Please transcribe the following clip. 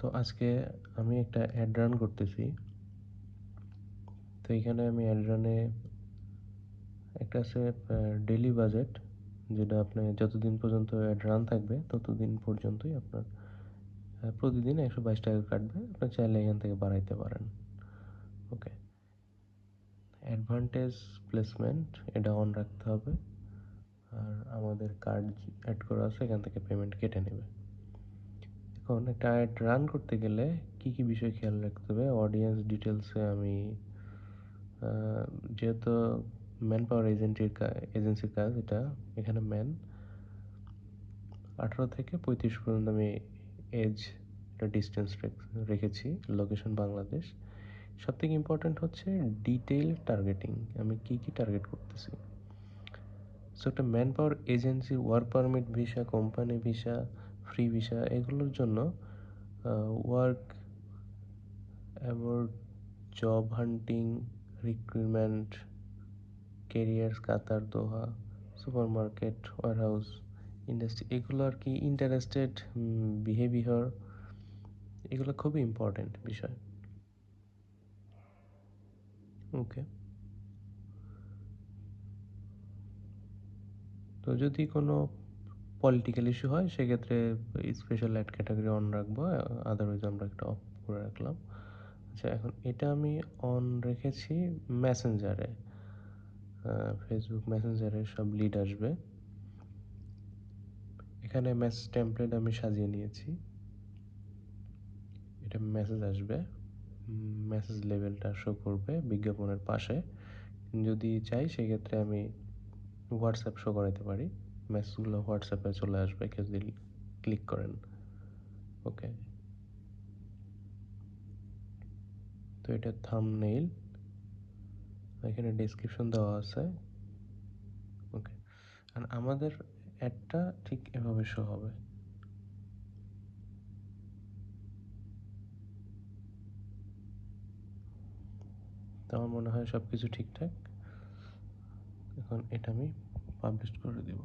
তো আজকে আমি একটা অ্যাড রান করতেছি। তো এখানে আমি অ্যাড রানে একটা আছে ডেইলি বাজেট, যেটা আপনি যতদিন পর্যন্ত অ্যাড রান থাকবে ততদিন পর্যন্তই আপনার প্রতিদিন 122 টাকা কাটবে। আপনি চাইলে এখান থেকে বাড়াইতে পারেন। ওকে, অ্যাডভান্টেজ প্লেসমেন্ট এটা অন রাখতে হবে। আর আমাদের কার্ড অ্যাড করা আছে, এখান থেকে পেমেন্ট কেটে নেবে। এখন একটা অ্যাড রান করতে গেলে কি কি বিষয় খেয়াল রাখতে হবে? অডিয়েন্স ডিটেলসে আমি যেহেতু ম্যান পাওয়ার এজেন্সির কাজ এটা, এখানে 18 থেকে 35 পর্যন্ত আমি এজ ডিস্টেন্স রেখেছি। লোকেশন বাংলাদেশ। সবথেকে ইম্পর্ট্যান্ট হচ্ছে ডিটেইল টার্গেটিং, আমি কি কি টার্গেট করতেছি। সো একটা man power agency work permit visa, company visa, free visa, এগুলোর জন্য work about, job hunting, recruitment, careers, Qatar, Doha, supermarket, warehouse, industry, এগুলো আর কি ইন্টারেস্টেড, বিহেভিয়ার, এগুলো খুবই ইম্পর্ট্যান্ট বিষয়। ওকে, তো যদি কোনো পলিটিক্যাল ইস্যু হয় সেক্ষেত্রে স্পেশাল অ্যাড ক্যাটাগরি অন রাখবো, আদারওয়াইজ আমরা একটা অফ করে রাখলাম। আচ্ছা, এখন এটা আমি অন রেখেছি মেসেঞ্জারে। ফেসবুক মেসেঞ্জারে সব লিড আসবে। এখানে মেসেজ টেমপ্লেট আমি সাজিয়ে নিয়েছি। এটা মেসেজ আসবে, মেসেজ লেভেলটা শো করবে বিজ্ঞাপনের পাশে। যদি চাই সেক্ষেত্রে আমি হোয়াটসঅ্যাপ শো করাতে পারি, মেসেজগুলো হোয়াটসঅ্যাপে চলে আসবে কেউ যদি ক্লিক করেন। ওকে, তো এটা থাম্বনেইল, এখানে ডেসক্রিপশন দেওয়া আছে। ওকে, আর আমাদের অ্যাডটা ঠিক এভাবে শো হবে। তো আমার মনে হয় সব কিছু ঠিকঠাক। এখন এটা আমি পাবলিশ করে দিব।